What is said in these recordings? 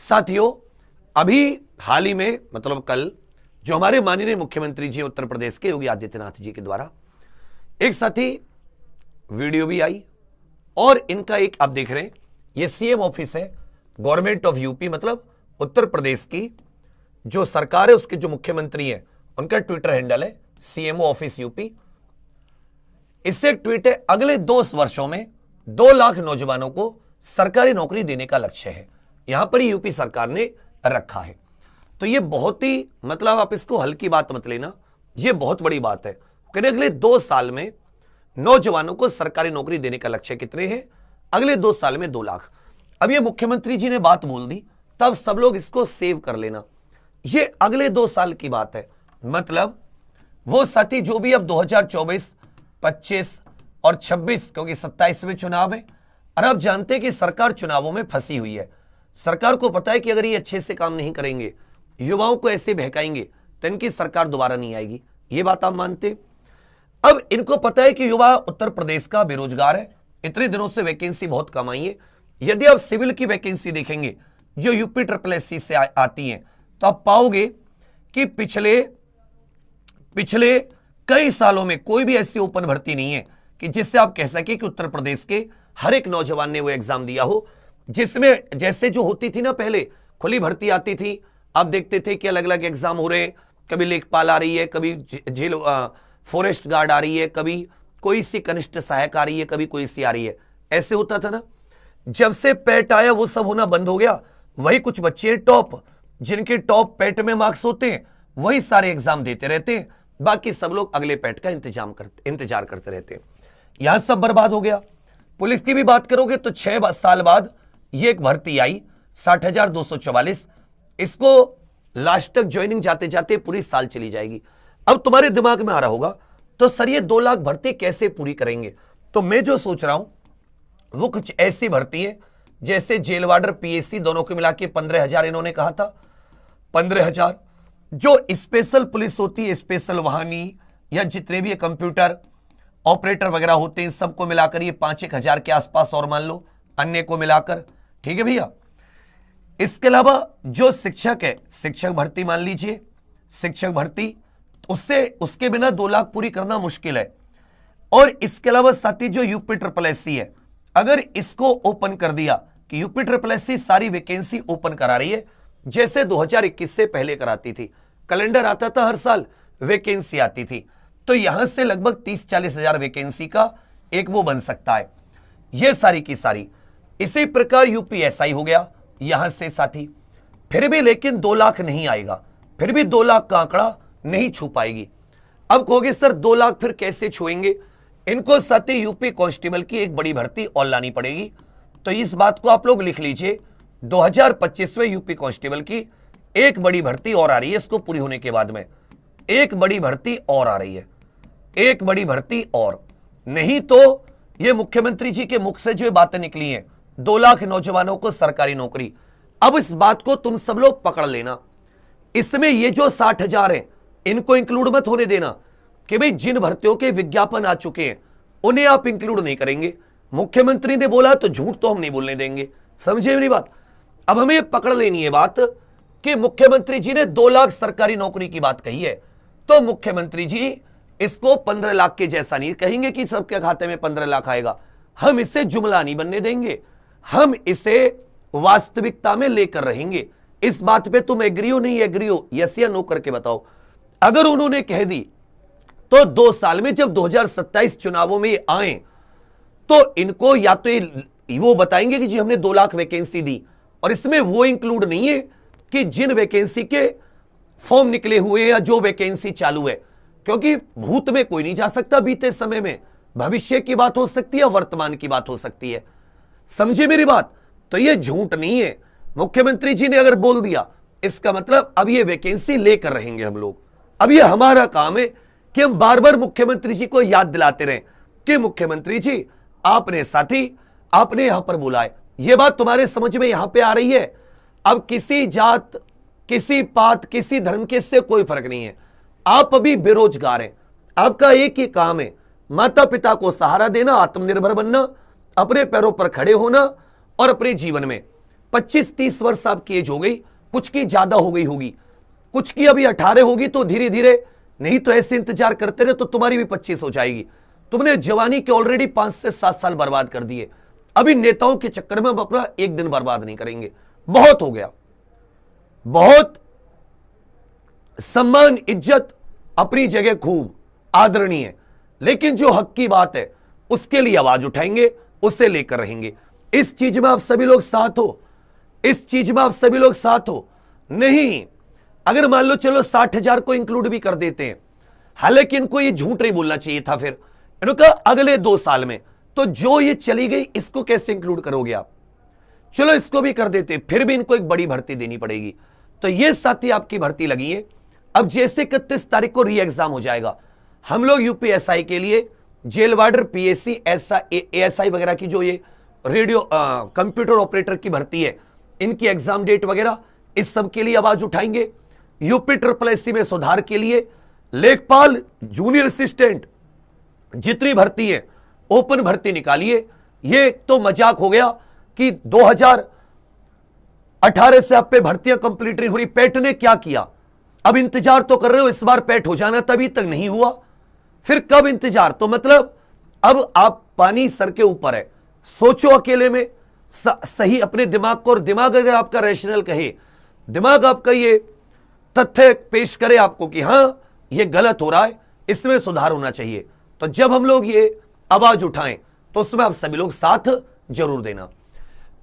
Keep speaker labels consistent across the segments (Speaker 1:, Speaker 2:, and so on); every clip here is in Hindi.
Speaker 1: साथियों, अभी हाल ही में मतलब कल जो हमारे माननीय मुख्यमंत्री जी उत्तर प्रदेश के योगी आदित्यनाथ जी के द्वारा एक साथी वीडियो भी आई और इनका एक आप देख रहे हैं ये सीएम ऑफिस है, गवर्नमेंट ऑफ यूपी, मतलब उत्तर प्रदेश की जो सरकार है उसके जो मुख्यमंत्री हैं उनका ट्विटर हैंडल है सीएमओ ऑफिस यूपी। इससे एक ट्वीट है, अगले 2 वर्षों में 2 लाख नौजवानों को सरकारी नौकरी देने का लक्ष्य है। यहां पर ही यूपी सरकार ने रखा है। तो ये बहुत ही मतलब आप इसको हल्की बात मत लेना, ये बहुत बड़ी बात है कि अगले 2 साल में नौजवानों को सरकारी नौकरी देने का लक्ष्य कितने हैं? अगले 2 साल में 2 लाख। अब ये मुख्यमंत्री जी ने बात बोल दी, तब सब लोग इसको सेव कर लेना। ये अगले 2 साल की बात है, मतलब वो साथी जो भी अब 2024, 25 और 26, क्योंकि 27 में चुनाव है और अब जानते हैं कि सरकार चुनावों में फंसी हुई है। सरकार को पता है कि अगर ये अच्छे से काम नहीं करेंगे, युवाओं को ऐसे बहकाएंगे तो इनकी सरकार दोबारा नहीं आएगी। ये बात आप मानते? अब इनको पता है कि युवा उत्तर प्रदेश का बेरोजगार है, इतने दिनों से वैकेंसी बहुत कम आई है। यदि आप सिविल की वैकेंसी देखेंगे जो यूपी SSC से आती हैं तो आप पाओगे कि पिछले कई सालों में कोई भी ऐसी ओपन भर्ती नहीं है कि जिससे आप कह सके कि उत्तर प्रदेश के हर एक नौजवान ने वो एग्जाम दिया हो, जिसमें जैसे जो होती थी ना पहले खुली भर्ती आती थी, आप देखते थे कि अलग अलग एग्जाम हो रहे हैं, कभी लेखपाल आ रही है, कभी जेल फॉरेस्ट गार्ड आ रही है, कभी कोई सी कनिष्ठ सहायक आ रही है, कभी कोई सी आ रही है, ऐसे होता था ना। जब से पैट आया वो सब होना बंद हो गया। वही कुछ बच्चे टॉप, जिनके टॉप पैट में मार्क्स होते हैं वही सारे एग्जाम देते रहते हैं, बाकी सब लोग अगले पैट का इंतजार करते रहते हैं। यहां सब बर्बाद हो गया। पुलिस की भी बात करोगे तो 6 साल बाद ये एक भर्ती आई 60,244, इसको लास्ट तक ज्वाइनिंग जाते जाते पूरी साल चली जाएगी। अब तुम्हारे दिमाग में आ रहा होगा तो सर ये 2 लाख भर्ती कैसे पूरी करेंगे? तो मैं जो सोच रहा हूं वो कुछ ऐसी भर्ती है जैसे जेल वार्डर, PSC दोनों को मिला के 15,000 इन्होंने कहा था, 15,000। जो स्पेशल पुलिस होती है, स्पेशल वाहनी या जितने भी कंप्यूटर ऑपरेटर वगैरह होते हैं, सबको मिलाकर ये 5-1 हजार के आसपास और मान लो अन्य को मिलाकर, ठीक है भैया। इसके अलावा जो शिक्षक है, शिक्षक भर्ती मान लीजिए, शिक्षक भर्ती उसके बिना 2 लाख पूरी करना मुश्किल है। और इसके अलावा साथी जो यूपी SSC है, अगर इसको ओपन कर दिया कि यूपी SSC सारी वैकेंसी ओपन करा रही है जैसे 2021 से पहले कराती थी, कैलेंडर आता था हर साल, वैकेंसी आती थी, तो यहां से लगभग 30-40 हजार वैकेंसी का एक वो बन सकता है, ये सारी की सारी। इसी प्रकार UPSI हो गया यहां से साथी, फिर भी लेकिन 2 लाख नहीं आएगा, फिर भी 2 लाख का आंकड़ा नहीं छू पाएगी। अब कहोगे सर 2 लाख फिर कैसे छुएंगे? इनको साथी यूपी कांस्टेबल की एक बड़ी भर्ती और लानी पड़ेगी। तो इस बात को आप लोग लिख लीजिए, 2025 में यूपी कांस्टेबल की एक बड़ी भर्ती और आ रही है। इसको पूरी होने के बाद में एक बड़ी भर्ती और आ रही है, एक बड़ी भर्ती और। नहीं तो ये मुख्यमंत्री जी के मुख से जो बातें निकली हैं 2 लाख नौजवानों को सरकारी नौकरी, अब इस बात को तुम सब लोग पकड़ लेना। इसमें ये जो 60,000 है इनको इंक्लूड मत होने देना कि भाई जिन भर्तियों के विज्ञापन आ चुके हैं उन्हें आप इंक्लूड नहीं करेंगे। मुख्यमंत्री ने बोला तो झूठ तो हम नहीं बोलने देंगे, समझे मेरी बात? अब हमें पकड़ लेनी है बात कि मुख्यमंत्री जी ने 2 लाख सरकारी नौकरी की बात कही है, तो मुख्यमंत्री जी इसको 15 लाख के जैसा नहीं कहेंगे कि सबके खाते में 15 लाख आएगा। हम इसे जुमला नहीं बनने देंगे, हम इसे वास्तविकता में लेकर रहेंगे। इस बात पे तुम एग्री हो नहीं एग्री हो, यस या नो करके बताओ। अगर उन्होंने कह दी तो 2 साल में जब 2027 चुनावों में आए तो इनको या तो वो बताएंगे कि जी हमने 2 लाख वैकेंसी दी, और इसमें वो इंक्लूड नहीं है कि जिन वैकेंसी के फॉर्म निकले हुए या जो वैकेंसी चालू है, क्योंकि भूत में कोई नहीं जा सकता, बीते समय में भविष्य की बात हो सकती है, वर्तमान की बात हो सकती है, समझे मेरी बात? तो ये झूठ नहीं है। मुख्यमंत्री जी ने अगर बोल दिया इसका मतलब अब ये वैकेंसी लेकर रहेंगे हम लोग। अब ये हमारा काम है कि हम बार बार मुख्यमंत्री जी को याद दिलाते रहें कि मुख्यमंत्री जी आपने साथी आपने यहां पर बोला है, ये बात तुम्हारे समझ में यहां पे आ रही है। अब किसी जात, किसी पात, किसी धर्म के से कोई फर्क नहीं है। आप अभी बेरोजगार हैं, आपका एक ही काम है, माता पिता को सहारा देना, आत्मनिर्भर बनना, अपने पैरों पर खड़े होना और अपने जीवन में 25-30 वर्ष आपकी एज हो गई, कुछ की ज्यादा हो गई होगी, कुछ की अभी 18 होगी, तो धीरे धीरे, नहीं तो ऐसे इंतजार करते रहे तो तुम्हारी भी 25 हो जाएगी। तुमने जवानी के ऑलरेडी 5 से 7 साल बर्बाद कर दिए। अभी नेताओं के चक्कर में हम अपना एक दिन बर्बाद नहीं करेंगे, बहुत हो गया। बहुत सम्मान इज्जत अपनी जगह खूब आदरणीय, लेकिन जो हक की बात है उसके लिए आवाज उठाएंगे, उसे लेकर रहेंगे। इस चीज में आप सभी लोग साथ हो, इस चीज में आप सभी लोग साथ हो। नहीं, अगर मान लो चलो 60,000 को इंक्लूड भी कर देते हैं, हालांकि इनको ये झूठ नहीं बोलना चाहिए था। फिर इन्होंने कहा अगले 2 साल में, तो जो ये चली गई इसको कैसे इंक्लूड करोगे आप? चलो इसको भी कर देते, फिर भी इनको एक बड़ी भर्ती देनी पड़ेगी। तो ये साथी आपकी भर्ती लगी है। अब जैसे 31 तारीख को री एग्जाम हो जाएगा, हम लोग यूपीएसआई के लिए जेल वार्डर, पीएससी, एएसआई वगैरह की जो ये रेडियो कंप्यूटर ऑपरेटर की भर्ती है, इनकी एग्जाम डेट वगैरह इस सब के लिए आवाज उठाएंगे। यूपी SSSC में सुधार के लिए लेखपाल, जूनियर असिस्टेंट, जितनी भर्ती है ओपन भर्ती निकालिए। ये तो मजाक हो गया कि 2018 से आप पे भर्तियां कंप्लीट नहीं हो रही। पेट ने क्या किया? अब इंतजार तो कर रहे हो, इस बार पेट हो जाना, तभी तक नहीं हुआ, फिर कब इंतजार? तो मतलब अब आप पानी सर के ऊपर है। सोचो अकेले में सही अपने दिमाग को, और दिमाग अगर आपका रैशनल कहे, दिमाग आपका ये तथ्य पेश करे आपको कि हां ये गलत हो रहा है, इसमें सुधार होना चाहिए, तो जब हम लोग ये आवाज उठाएं तो उसमें आप सभी लोग साथ जरूर देना।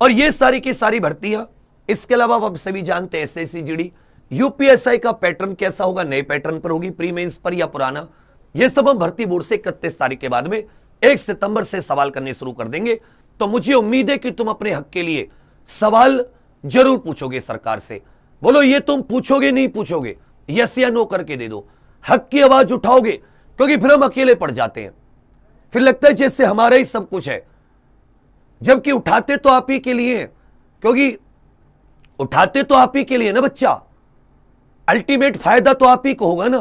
Speaker 1: और ये सारी की सारी भर्तियां, इसके अलावा आप सभी जानते हैं एसएससी जीडी, यूपीएसआई का पैटर्न कैसा होगा, नए पैटर्न पर होगी, प्री मेंस पर या पुराना, ये सब हम भर्ती बोर्ड से 31 तारीख के बाद में 1 सितंबर से सवाल करने शुरू कर देंगे। तो मुझे उम्मीद है कि तुम अपने हक के लिए सवाल जरूर पूछोगे सरकार से। बोलो ये तुम पूछोगे नहीं पूछोगे, यस या नो करके दे दो, हक की आवाज उठाओगे, क्योंकि फिर हम अकेले पड़ जाते हैं, फिर लगता है जैसे हमारा ही सब कुछ है, जबकि उठाते तो आप ही के लिए, क्योंकि उठाते तो आप ही के लिए ना बच्चा, अल्टीमेट फायदा तो आप ही को होगा ना।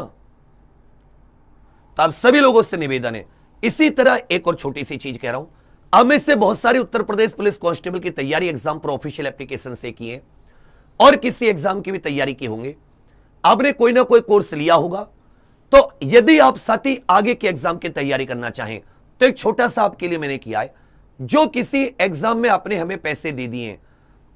Speaker 1: तो आप सभी लोगों से निवेदन है। इसी तरह एक और छोटी सी चीज कह रहा हूं, अब में से बहुत सारे उत्तर प्रदेश पुलिस कांस्टेबल की तैयारी एग्जाम पर ऑफिशियल एप्लीकेशन से की है, और किसी एग्जाम की भी तैयारी की होंगे, आपने कोई ना कोई कोर्स लिया होगा। तो यदि आप साथी आगे के एग्जाम की तैयारी करना चाहें तो एक छोटा सा आपके लिए मैंने किया है, जो किसी एग्जाम में आपने हमें पैसे दे दिए हैं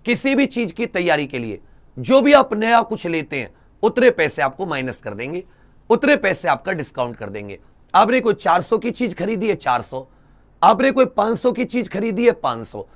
Speaker 1: किसी भी चीज की तैयारी के लिए, जो भी आप नया कुछ लेते हैं उतने पैसे आपको माइनस कर देंगे, उतने पैसे आपका डिस्काउंट कर देंगे। आपने कोई 400 की चीज खरीदी है 400, आपने कोई 500 की चीज खरीदी है 500।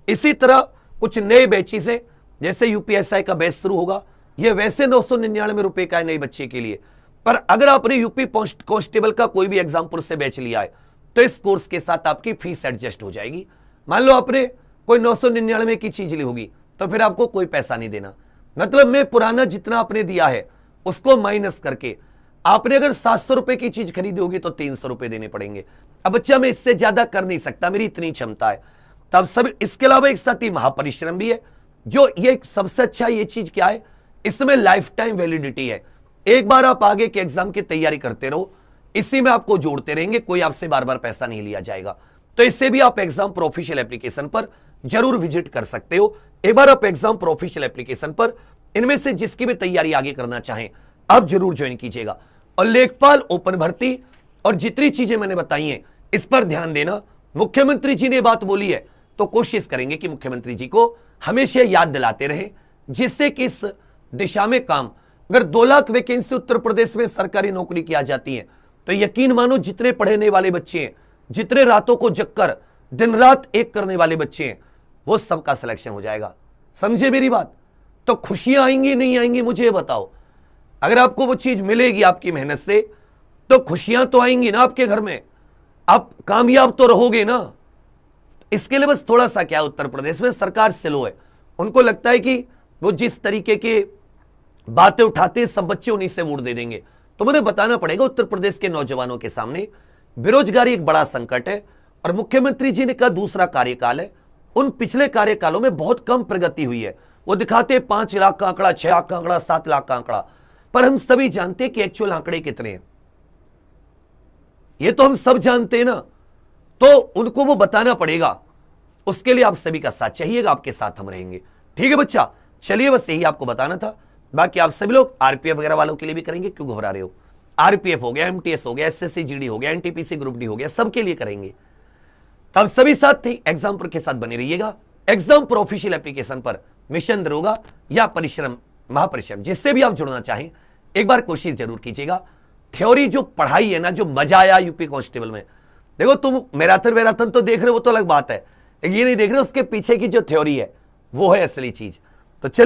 Speaker 1: इसी तरह कुछ नए बैचेस हैं, जैसे यूपीएसआई का बैच शुरू होगा, यह वैसे 999 रुपए का है नए बच्चे के लिए, पर अगर आपने यूपी कांस्टेबल का कोई भी एग्जामपुर से बैच लिया है तो इस कोर्स के साथ आपकी फीस एडजस्ट हो जाएगी। मान लो आपने कोई 999 की चीज ली होगी तो फिर आपको कोई पैसा नहीं देना, मतलब मैं पुराना जितना आपने दिया है उसको माइनस करके, आपने अगर 700 रुपए की चीज खरीदी होगी तो 300 रुपए देने पड़ेंगे। अब बच्चा मैं इससे ज्यादा कर नहीं सकता, मेरी इतनी क्षमता है। तब सब इसके अलावा एक साथ ही महापरिश्रम भी है, जो ये सबसे अच्छा ये चीज क्या है, इसमें लाइफ टाइम वैलिडिटी है। एक बार आप आगे के एग्जाम की तैयारी करते रहो, इसी में आपको जोड़ते रहेंगे, कोई आपसे बार बार पैसा नहीं लिया जाएगा। तो इससे भी आप एग्जाम पर ऑफिशियल एप्लीकेशन पर जरूर विजिट कर सकते हो। एक बार आप एग्जाम पर ऑफिशियल एप्लीकेशन पर इनमें से जिसकी भी तैयारी आगे करना चाहें आप जरूर ज्वाइन कीजिएगा। और लेखपाल ओपन भर्ती और जितनी चीजें मैंने बताई हैं इस पर ध्यान देना। मुख्यमंत्री जी ने बात बोली है तो कोशिश करेंगे कि मुख्यमंत्री जी को हमेशा याद दिलाते रहे, जिससे कि इस दिशा में काम, अगर 2 लाख वैकेंसी उत्तर प्रदेश में सरकारी नौकरी की आ जाती है तो यकीन मानो जितने पढ़ने वाले बच्चे हैं, जितने रातों को जगकर दिन रात एक करने वाले बच्चे हैं, वो सबका सिलेक्शन हो जाएगा। समझे मेरी बात? तो खुशियां आएंगी नहीं आएंगी मुझे ये बताओ। अगर आपको वो चीज मिलेगी आपकी मेहनत से तो खुशियां तो आएंगी ना आपके घर में, आप कामयाब तो रहोगे ना। इसके लिए बस थोड़ा सा क्या, उत्तर प्रदेश में सरकार स्लो है, उनको लगता है कि वो जिस तरीके के बातें उठाते हैं सब बच्चे उन्हीं से वोट दे देंगे। तो मुझे बताना पड़ेगा उत्तर प्रदेश के नौजवानों के सामने बेरोजगारी एक बड़ा संकट है, और मुख्यमंत्री जी ने कहा दूसरा कार्यकाल है, उन पिछले कार्यकालों में बहुत कम प्रगति हुई है। वो दिखाते 5 लाख का आंकड़ा, 6 लाख का आंकड़ा, 7 लाख का आंकड़ा, पर हम सभी जानते हैं कि एक्चुअल आंकड़े कितने हैं, ये तो हम सब जानते हैं ना। तो उनको वो बताना पड़ेगा, उसके लिए आप सभी का साथ चाहिएगा, आपके साथ हम रहेंगे। ठीक है बच्चा, चलिए बस यही आपको बताना था। बाकी आप सभी लोग आरपीएफ वगैरह वालों के लिए भी करेंगे, क्यों घबरा रहे हो? आरपीएफ हो गया, एमटीएस हो गया, एसएससी जीडी हो गया, एनटीपीसी ग्रुप डी हो गया, सबके लिए करेंगे। तब सभी साथ थे एग्जाम पर के साथ बने रहिएगा। एग्जाम पर ऑफिशियल एप्लीकेशन पर मिशन दरोगा या परिश्रम महापरिश्रम जिससे भी आप जुड़ना चाहें, एक बार कोशिश जरूर कीजिएगा। थ्योरी जो पढ़ाई है ना, जो मजा आया यूपी कांस्टेबल में, देखो तुम मैराथन वैराथन तो देख रहे हो, वो तो अलग बात है, ये नहीं देख रहे उसके पीछे की जो थ्योरी है वो है असली चीज। तो चलिए